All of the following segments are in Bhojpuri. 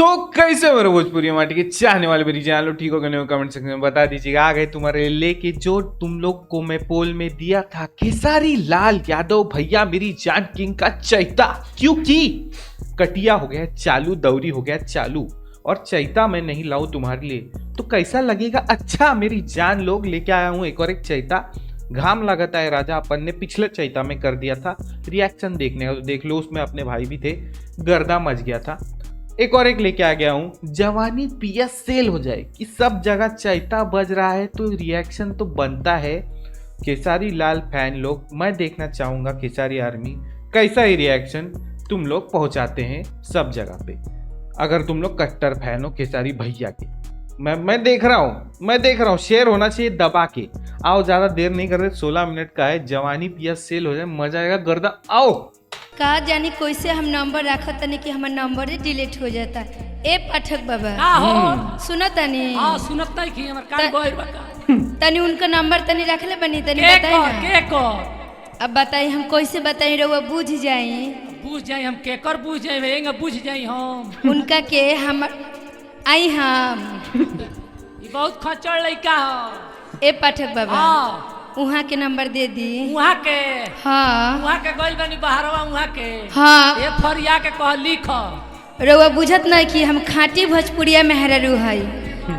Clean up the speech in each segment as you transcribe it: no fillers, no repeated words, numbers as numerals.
तो कैसे मेरे भोजपुरी माटी के चाहने वाले मेरी जान लो ठीक हो गए कमेंट सेक्शन में बता दीजिएगा। आ गए तुम्हारे लिए लेके जो तुम लोग को मैं पोल में दिया था खेसारी लाल यादव भैया मेरी जान किंग का चैता, क्योंकि कटिया हो गया चालू, दौरी हो गया चालू और चैता मैं नहीं लाऊं तुम्हारे लिए तो कैसा लगेगा। अच्छा मेरी जान लोग लेके आया हूँ एक और एक चैता। घाम लगाता है राजा अपन ने पिछले चैता में कर दिया था रिएक्शन देखने का, तो देख लो उसमें अपने भाई भी थे, गर्दा मच गया था। एक और एक लेके आ गया हूँ जवानी पिया सेल हो जाए कि सब जगह चैता बज रहा है तो रिएक्शन तो बनता है। खेसारी लाल फैन लोग मैं देखना चाहूँगा खेसारी आर्मी कैसा ही रिएक्शन तुम लोग पहुँचाते हैं सब जगह पे। अगर तुम लोग कट्टर फैन हो खेसारी भैया के, मैं देख रहा हूँ शेयर होना चाहिए दबा के। आओ ज़्यादा देर नहीं कर रहे, 16 मिनट का है, जवानी पिया सेल हो जाए, मजा आएगा गर्दा। आओ कहा जानी कैसे हम नंबर रखा तनी कि हमारा नंबर ही डिलीट हो जाता। ए पाठक बाबा सुनो तनी। हां सुनत की हमर कान गोइल बका तनी उनका नंबर तनी रखले बनी तनी बताई ना के को। अब बताई हम कैसे बताई रहुआ बुझ जाई हम केकर बुझ जाई हेंगे बुझ जाई हम उनका के हम आई हम ई बहुत खचड़ लइका हो। ए पाठक बाबा हां उहाँ के नंबर दे दी। उहाँ के हाँ उहाँ के गइल बनी बाहरवा उहाँ के। हाँ ए फरिया के कह लिख रउआ बुझत नहीं कि हम खाटी भोजपुरिया मेहरारू है,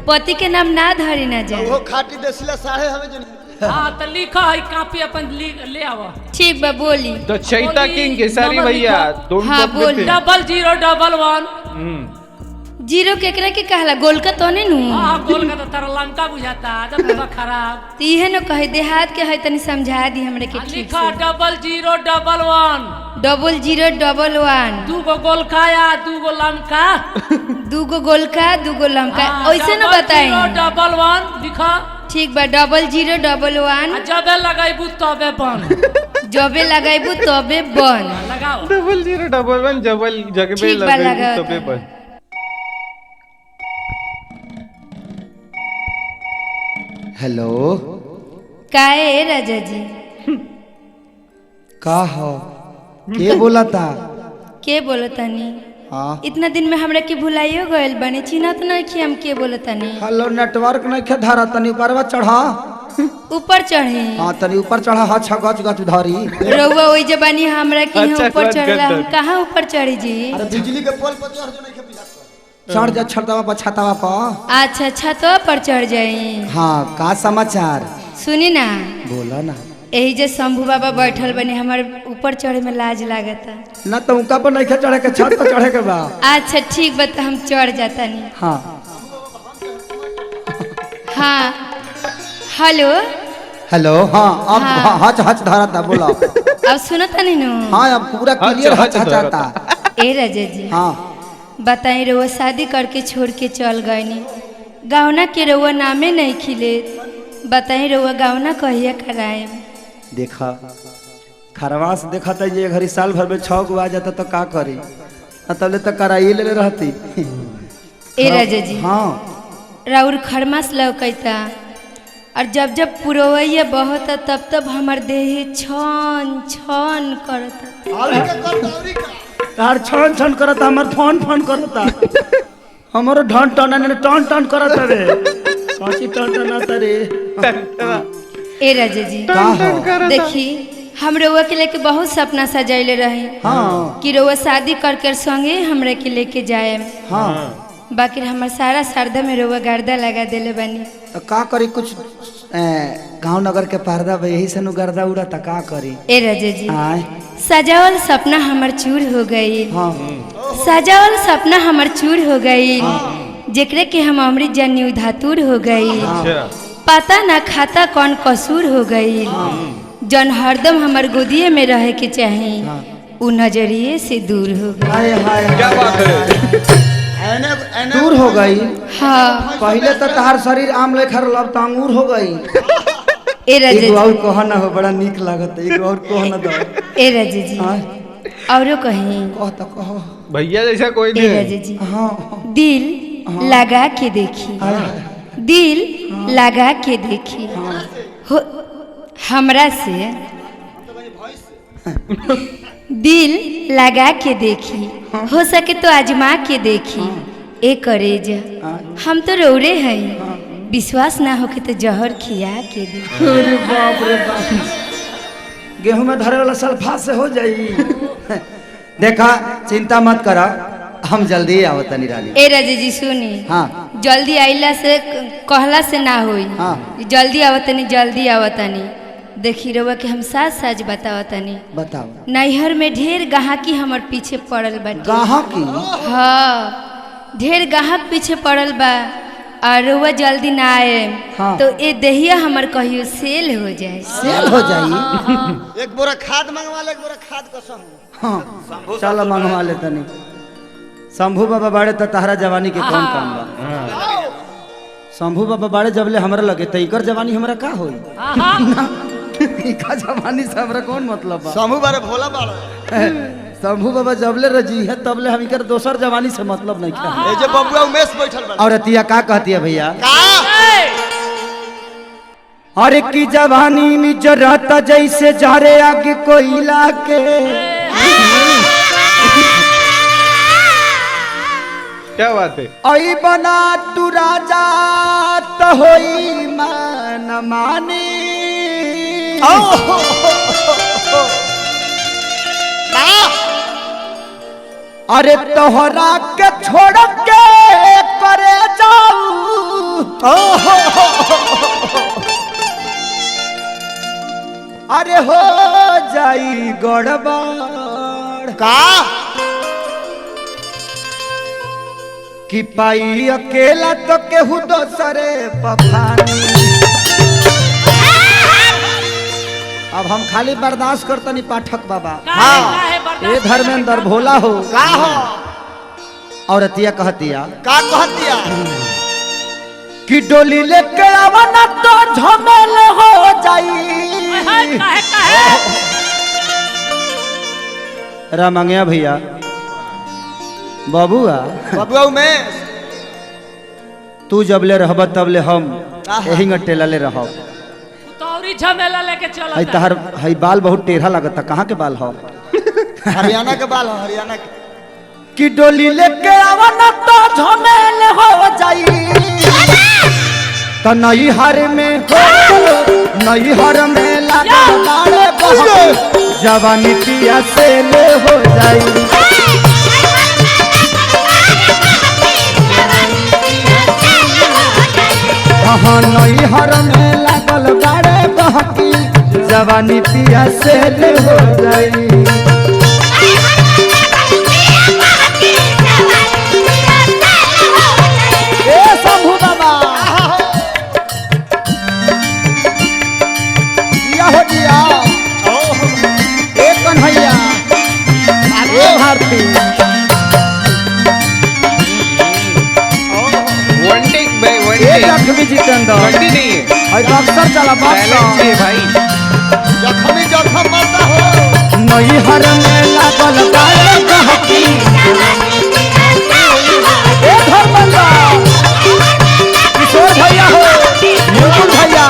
पति के नाम ना धरी ना जाए। वो खाटी देसिला साढ़े हमें जन। हां त लिख है कापी अपन ले आव। ठीक बा बोली। तो चैता किंग खेसारी भैया दोनों हाँ, बोल। 0011 जीरो केकरा के कहला गोल का तो नहीं नु। हां गोल का तो तारा लंका बुझाता आदत बा खराब। तो इहे न कहे देहात के है तनी समझा दी हमरे के ठीक लिखा से। 0011 0011 दू गो गोल खाया दू गो लंका दूगो गोलका दूगो लमका ऐसे न बताई। 0011 लिखा ठीक बा 0011 जबे लगाइबू तबे बन जबे लगाइबू तबे बन। लगाओ 0011 जबल जगह पे ठीक बा, लगे लगा तबे होता। बस। हेलो काहे राजा जी का हो के बोला था? के बोलतानी? हाँ इतना दिन में हमरा के भुलाइयो गइल बनी, चिन्हत नहीं कि हम के बोलतानी। हेलो नेटवर्क नहीं खे धरा, तनी ऊपर चढ़ा। ऊपर चढ़े हाँ तनी ऊपर चढ़ा। हाँ गच गच धरी। रउआ ओइ जबानी हमरा के अच्छा, ऊपर गच चढ़ला, गच हम कहाँ ऊपर चढ़ी जी? अरे बिजली के पोल पर चढ़ जो नहीं खे चढ़ जा छतवा पर छतवा पर। अच्छा छतवा पर चढ़ जाई। हाँ का समाचार? सुनी ना बोला ना। यही जे शंभू बाबा बैठल बने हमारे ऊपर चढ़े में लाज लागता। ना तो उनका पर नहीं खे चढ़े के, छत पर चढ़े के बा। अच्छा ठीक बा, तो हम चढ़ जाता नहीं। हाँ हाँ हेलो हेलो। हाँ अब हाँ। हच हच धरा था बोला। अब सुनो तनी नु। हाँ अब पूरा क्लियर हच हच हचाता। ए राजा जी हाँ बताई रउआ शादी करके छोड़ के चल गए, गावना के रउआ नामे नहीं खिले, बताई रउआ गावना कहिया कराए? देखा खरवास देखा था ये घड़ी साल भर में 6 गो आ जाता तो का करी, तबले तो कराइए ले रहती। ए राजा जी हाँ राउर खरमास लौकता और जब जब पुरवैया बहता तब तब हमार देह छन छन करता। तार छन छन करता, हमार फोन फोन करता, हमारो ढन टन टन टन करता रे। कौची टन टन आता रे? ए राजा जी का हो? देखी हम रउआ के लेके बहुत सपना सजैले रहे हाँ कि रउआ शादी करके संगे हमरा के लेके जाए, हाँ बाकी हमार सारा श्रद्धा में रउआ गर्दा लगा देले बानी। तो का करी, कुछ गांव नगर के पर्दा बा यही से नु गर्दा उड़ा था का करी। ए राजा जी आय सजावल सपना हमर चूर हो गई, हाँ सजावल सपना हमर चूर हो गई, जेकरे के हम अमृत जन्य धातुर हो गई, पता ना खाता कौन कसूर हो गई, जन हरदम हमर गोदिए में रहे के चाही उ नजरिए से दूर हो गई। हाय हाय क्या बात है? दूर हो गई। हाँ पहले तो तहार शरीर आम लेखा लब तो अंगूर हो गई। ए राजा एक और जी कह ना हो, बड़ा नीक लागत। एक और कह ना दो। ए राजा जी हाँ औरो कहीं कह तो कह। भैया जैसा कोई ए नहीं है। राजा जी हाँ दिल लगा के देखी, दिल लगा के देखी हो हमरा से, दिल लगा के देखी, हो सके तो आजमा के देखी, ए करेज हम तो रौरे हैं, विश्वास ना होके तो जहर खिया के दे। अरे बाप रे बाप, गेहूं में धरे वाला सल्फा से हो जाई। देखा चिंता मत करा, हम जल्दी ही आवत तनी रानी। ए राजा जी सुनी, हाँ जल्दी आइला से कहला से ना होई। हाँ। जल्दी आवतनी, जल्दी आवतनी। देखी रउआ के हम साथ साज बतावतनी। बताओ। नैहर में ढेर गाहकी हमर पीछे पड़ल बाटे। गाहकी? हाँ, ढेर गाहक पीछे पड़ल बा और रउआ जल्दी ना आए हाँ। तो ए देहिया हमर कहियो सेल हो जाए। सेल हो जाई? एक बोरा खाद मंगवा ले, एक बोरा खाद कसम। हाँ चलो मंगवा ले तनी। शंभू बाबा बाड़े तो तहरा जवानी के कौन काम बा? शंभू बाबा बाड़े जबले हमरा लगे तो इकर जवानी हमरा का होई? इका जवानी से हमरा कौन मतलब बा? समूह बारे भोला बाड़ा। शंभू बाबा जबले रजी है तबले हम इकर दोसर जवानी से मतलब नहीं था। ए जे बबुआ उमेश बैठल बा। और अतिया का कहती है भैया? का अरे की जवानी में जरता जैसे जारे आगे कोयला के। क्या बात है? आई बना तू राजा तो होई मन मानी। अरे तोहरा के छोड़ के करे जाऊ। अरे हो जाई गड़बड़ का कि पाई अकेला तो केहू दोसरे पफानी। अब हम खाली बर्दाश्त करतनी पाठक बाबा। ए धर्मेंद्र भोला हो का हो? और अतिया कहतिया का कहतिया? कि डोली लेके आवना तो झमेल हो जाई। रामंगिया भैया बबुआ बबुआ उमेश तू जबले रहब तबले हम यही टेलले रहब। तौरी झमेला लेके चलो। हई तहर हई बाल बहुत टेढ़ा लगता, कहाँ के बाल हो? हरियाणा के बाल हो, हरियाणा के। कि डोली लेके आवना तो झमेल हो जाई। तो नई हर में लगा लाड़े बहुत जवानी पिया से ले हो जाई। हाँ नई हर में लागल बाड़े बहकी जवानी पिया से ले हो जाई। ए शंभू बाबा या हो दिया। ए कन्हैया, ए भारती, वन टेक भाई, वन ए टेक। लक्ष्मी जितेंद्र वनटी नहीं है, और बक्सर चला बैलेंस है बक्सर। भाई। जखमी जखम मरता हो। नई हर में लागल बाड़े बहकी। ए धर्मेंद्र, किशोर भैया हो, मुकुल भैया,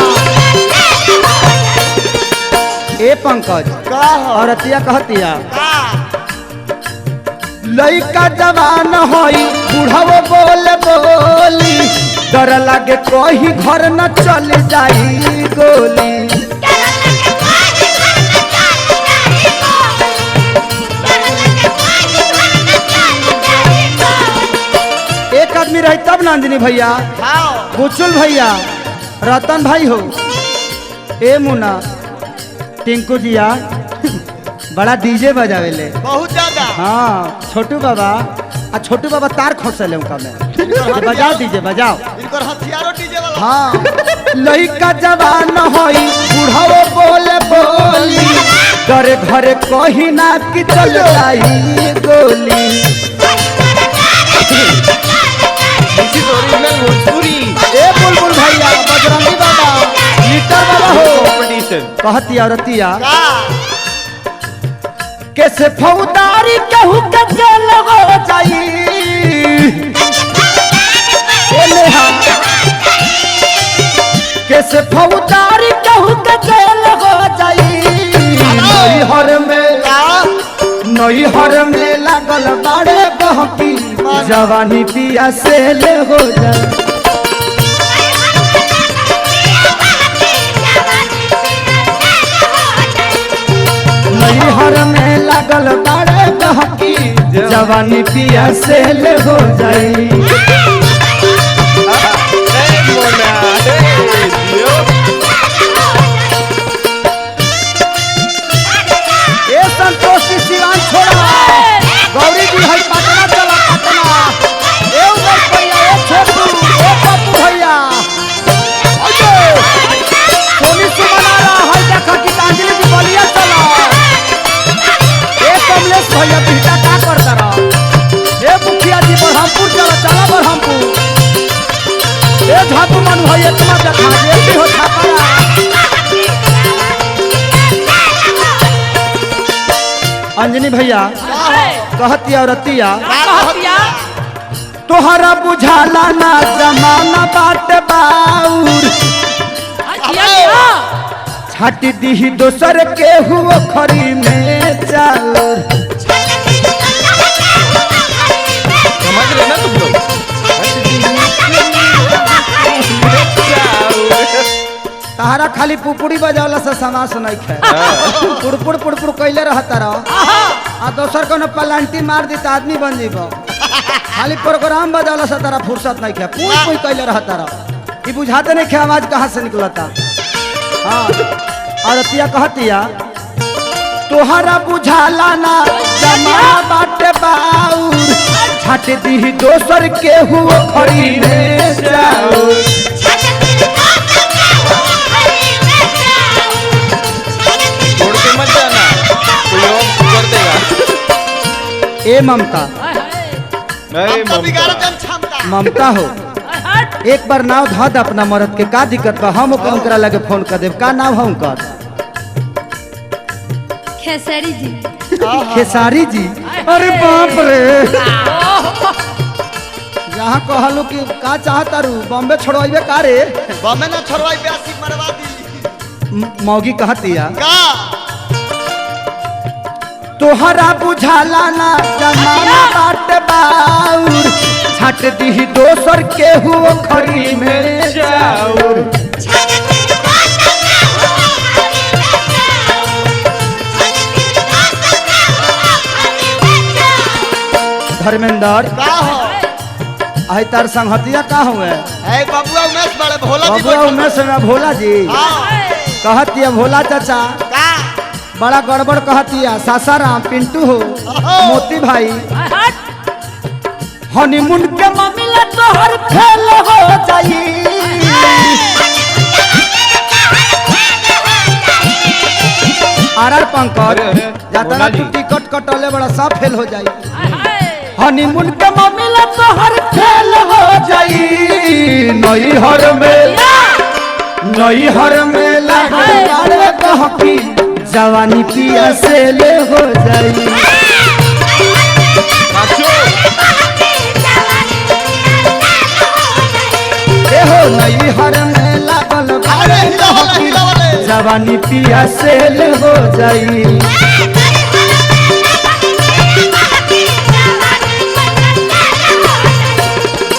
ए पंकज का हो? और अतिया कहतिया का लइका जवान होई बुढ़ाओ बोल बोली। डर लागे कोई घर न चल जाई गोली। एक आदमी रही तब नंदिनी भैया, हाँ बुचुल भैया, रतन भाई हो, ए मुन्ना, टिंकू जिया बड़ा डीजे बजावेले। बहुत ज्यादा। हाँ छोटू बाबा, आ छोटू बाबा तार खोसले उनका में। बजाओ डीजे बजाओ। इनकर हथियारो डीजे वाला। हाँ लइका जवान होई बुढ़ाओ बोले बोली। डरे घरे कही ना कि चल जाई गोली। This is original भोजपुरी ए बुलबुल भैया, बजरंगी बाबा, लीटर बाबा हो। कंपटीशन। कहती औरतिया का कैसे फौदारी कहू के जेल हो जाई। ए नेहा, कैसे फौदारी कहू के जेल हो जाई। नई हर में लागल बाड़े बहकी जवानी पिया से ले हो जाए। नैहर में लागल बाड़े बहकी जवानी पिया से ले हो जाई। ए संतोष की सिवान छोड़ा गौरी जी है पटना चला पटना। ए उधर भैया ए छोटू ए पप्पू भैया सोनी सुमनारा है देखा गीतांजलि जी बलिया चला। ए कमलेश भैया बेटा का करता रहा। ए मुखिया जी बरहमपुर चला चला बरहमपुर। ए झापू मन भैया तुम देखा जे भी हो छापा। अंजनी भैया कहती औरतिया तोहरा बुझाला ना जमाना बाट बाउर छाटी दी दोसर के हुआ खरी में चाउर। समझ रहे ना तुम लोग? तहारा खाली पुपुड़ी बजावला से समाज सुनाई खे पुड़पुड़ पुड़पुड़ कैले रहता रहो आ दोसर कोनो पलांटी मार दी त आदमी बन जीबो। खाली प्रोग्राम बजावला से तारा फुर्सत नहीं खे पुई पुई कैले रहता रहो। ई बुझाते नहीं खे आवाज कहाँ से निकलता। हाँ औरतिया कहतिया तोहरा बुझाला ना जमाना बाटे बाउर छाट दी दोसर के हुआ खरी में चाउर। छोड़ के मत जाना, कोई और कर देगा। ए ममता अरे तो बिगाड़ ममता जन क्षमता। ममता हो एक बार नाव धा दे अपना मरद के का दिक्कत बा। हम ओकरा लगे फोन कर देब। का नाव हम कर खेसारी जी। खेसारी जी। अरे बाप रे जहाँ कहलू कि का चाहता रू बॉम्बे छोड़वाइबे का रे। बमे ना छोड़वाई ब्यासी मरवा दी। मौगी कहतिया का तोहरा बुझाला ना जमाना बाट बाउर छाट दी दोसर के हुआ खरी में चाउर। धर्मेंद्र का हो आई तार संगतिया का हुए ए बबुआ उमेश बड़े भोला जी बबुआ उमेश में भोला जी हां कहतिया भोला चाचा का बड़ा गड़बड़ कहतिया सासाराम पिंटू हो मोती भाई हनीमून के मामला तोहर फेल हो जाई। आर पंकज जातना तू टिकट कटले बड़ा सा फेल हो जाई। हनीमून के मामला तोहर फेल हो जाई। नैहर में लागल कहकी जवानी पिया से ले हो जाई। हो नैहर में लागल अरे हिला वाले जवानी पिया से ले हो जाई।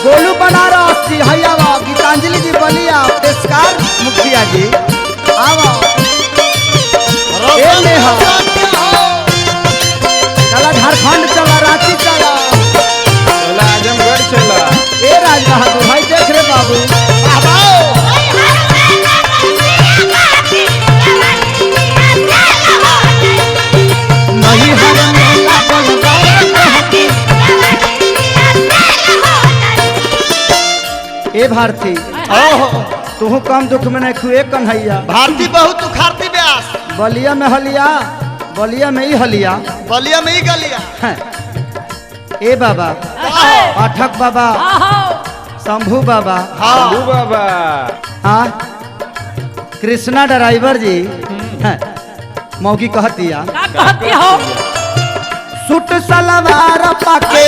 गोलू बनारस जी हैयावा गीतांजलि जी बलिया पेशकार मुखिया जी आवा ए नेहा चला झारखंड चला रांची चला चला आजमगढ़ चला। ए राज बहादुर भाई देख रे बाबू नहीं हर मेला ए भारती ओहो तू कम दुख में नहीं खुए कन्हैया। भारती बहुत उखाड़ती ब्यास बलिया में हलिया बलिया में ही हलिया बलिया में ही गलिया हैं। ए बाबा पाठक बाबा शंभू बाबा शंभू बाबा हाँ कृष्णा ड्राइवर जी हैं। मौगी कहतिया का कहती हो सूट सलवार पाके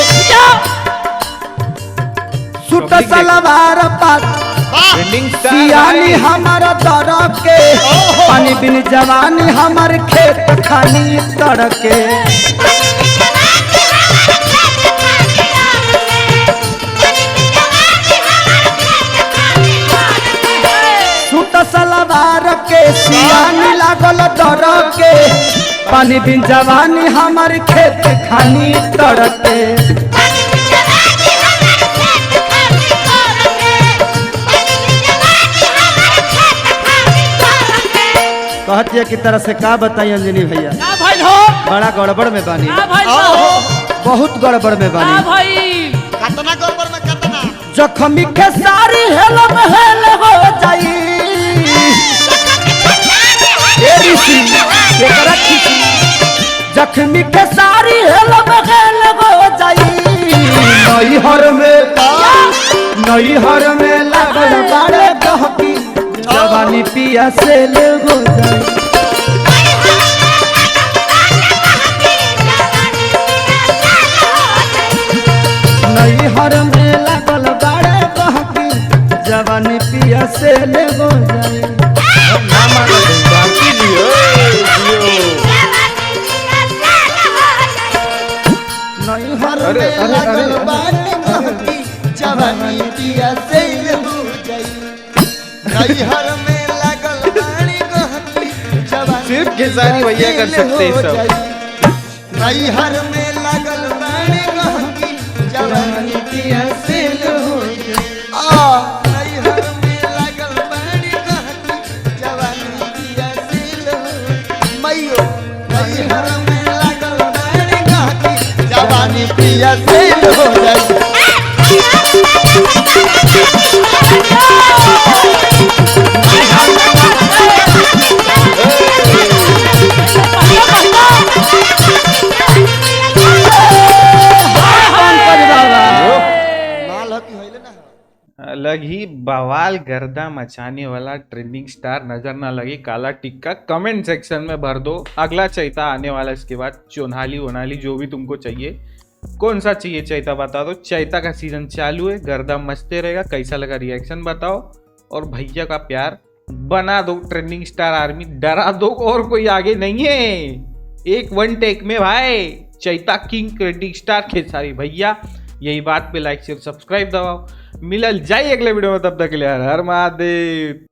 सूट सलवार पाके ट्रेंडिंग स्टार सियानी भाई। हमारा दर के पानी बिन जवानी हमार खेत खानी तड़के पानी बिन जवानी हमार खेत खानी तड़के कहती है की तरह से का बताई अंजनी भैया का भइल हो बड़ा गड़बड़ में बानी का भइल हो बहुत गड़बड़ में का बानी भइल कतना गड़बड़ में कतना जखमी के सारी हेल महल हो जाई ए ऋषि केकरा खींची जखमी के सारी हेल महल हो जाई नई हर में लगल बाड़े गहकी जवानी पिया से ले हो जाई नई हर में लगल बाड़े गहकी जवानी पिया से ले हो जाई नई हर में लगल बाड़े गहकी जवानी पिया से हो जाई नैहर में लगल बाड़ी गहकी जवानी सिर्फ खेसारी भैया कर सकते हैं सब। नैहर में लगल बाड़ी गहकी जवानी पिया से हो जाई नैहर में लगल बाड़ी गहकी जवानी पिया से हो मैयो नैहर में लगल बाड़ी गहकी जवानी पिया से हो जाई अलग ही बवाल गर्दा मचाने वाला ट्रेंडिंग स्टार नजर ना लगे काला टिक्का कमेंट सेक्शन में भर दो। अगला चैता आने वाला, इसके बाद चोनाली वोनाली जो भी तुमको चाहिए, कौन सा चाहिए चैता बता दो। चैता का सीजन चालू है, गर्दा मचते रहेगा। कैसा लगा रिएक्शन बताओ और भैया का प्यार बना दो। ट्रेंडिंग स्टार आर्मी डरा दो, और कोई आगे नहीं है। एक वन टेक में भाई चैता किंग ट्रेंडिंग स्टार खेसारी भैया। यही बात पे लाइक शेयर सब्सक्राइब दबाओ। मिलल जाए अगले वीडियो में, तब तक के लिए हर हर महादेव।